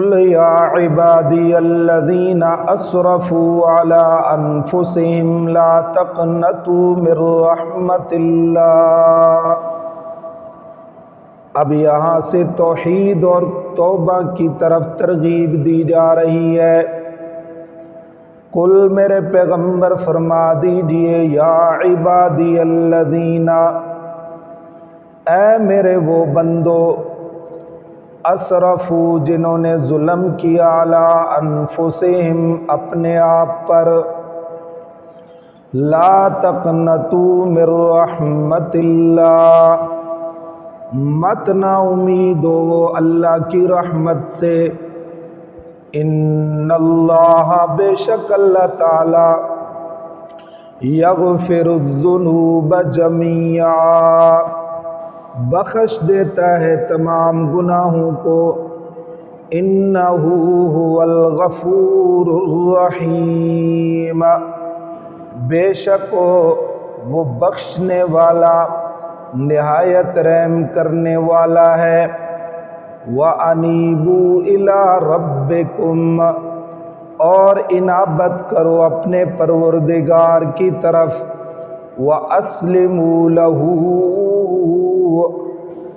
قل یا عبادی الذین اسرفوا علی انفسهم لا تقنطوا من رحمت اللہ۔ اب یہاں سے توحید اور توبہ کی طرف ترغیب دی جا رہی ہے۔ قل میرے پیغمبر فرما دیجئے، یا عبادی الذین، اے میرے وہ بندو، اسرفو جنہوں نے ظلم کیا، علی انفسہم اپنے آپ پر، لا تقنطوا من رحمت اللہ، مت نا امید ہو اللہ کی رحمت سے، ان اللہ بے شک اللہ تعالی یغفر الذنوب جمیعا، بخش دیتا ہے تمام گناہوں کو، انہ هو الغفور الرحیم، بے شک وہ بخشنے والا نہایت رحم کرنے والا ہے۔ وَأَنِيبُوا إِلَىٰ رَبِّكُمْ، اور انابت کرو اپنے پروردگار کی طرف، وَأَسْلِمُوا لَهُ،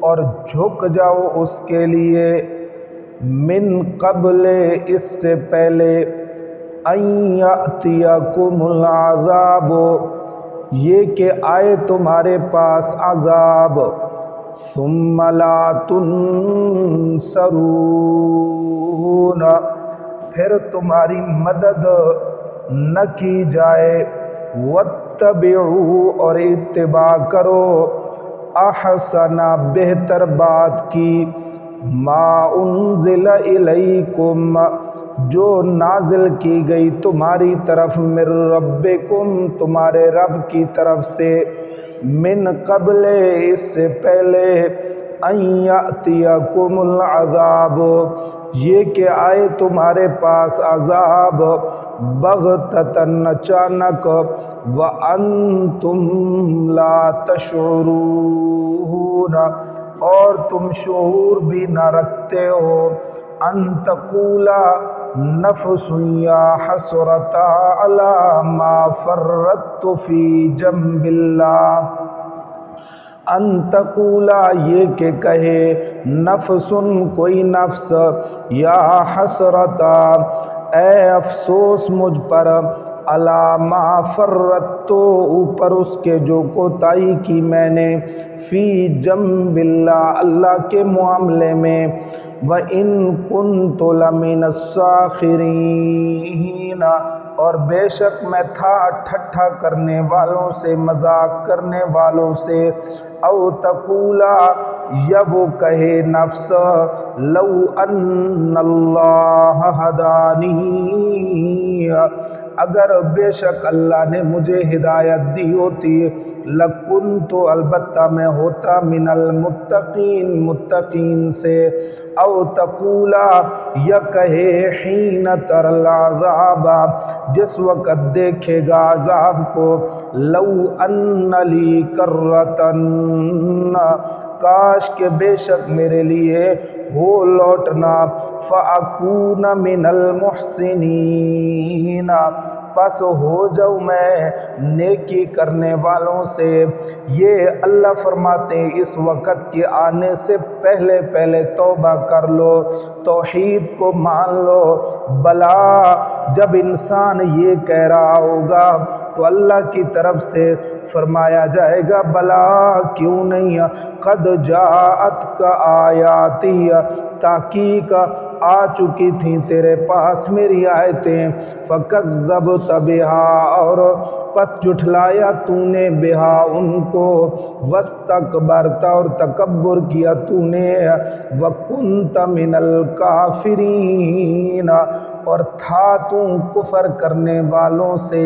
اور جھک جاؤ اس کے لیے، من قبل اس سے پہلے، ان یأتیکم العذاب، یہ کہ آئے تمہارے پاس عذاب، ثم لا تنصرون، پھر تمہاری مدد نہ کی جائے، واتبعوا، اور اتباع کرو، احسن بہتر بات کی، ما انزل الیکم، جو نازل کی گئی تمہاری طرف، من ربکم، تمہارے رب کی طرف سے، من قبل اس سے پہلے، ان یأتیکم العذاب، یہ کہ آئے تمہارے پاس عذاب، بغتۃ اچانک، وانتم لا تشعرون، اور تم شعور بھی نہ رکھتے ہو، ان تقول نفس یا حسرتا علی ما فرطت فی جنب اللہ، ان تقول یہ کہ کہے، نفس کوئی نفس، یا حسرتا اے افسوس مجھ پر، علی ما فرطت اوپر اس کے جو کوتاہی کی میں نے، فی جنب اللہ اللہ کے معاملے میں، وَإِن كُنتُ لَمِنَ السَّاخِرِينَ، اور بے شک میں تھا ٹھٹھا کرنے والوں سے، مذاق کرنے والوں سے، او تقولا، یا وہ کہے نفس، لو ان اللہ ہدانی، اگر بے شک اللہ نے مجھے ہدایت دی ہوتی، لکنت، البتہ میں ہوتا، من المتقین، متقین سے، او تقولا، یا کہے، حین تر العذاب، جس وقت دیکھے گا عذاب کو، لو ان لی کرۃ، کاش کہ بے شک میرے لیے ہو لوٹنا، فاکون من المحسنین، پس ہو جاؤں میں نیکی کرنے والوں سے۔ یہ اللہ فرماتے ہیں اس وقت کے آنے سے پہلے پہلے توبہ کر لو، توحید کو مان لو، بلا جب انسان یہ کہہ رہا ہوگا تو اللہ کی طرف سے فرمایا جائے گا، بلا کیوں نہیں، قد جاءتک آیاتی، تحقیق آ چکی تھیں تیرے پاس میری آیتیں، فکذبت بہا، اور پس جھٹلایا تو نے، بہا ان کو، واستکبرت، اور تکبر کیا تو نے، وکنت من الکافرین، اور تھا تو کفر کرنے والوں سے۔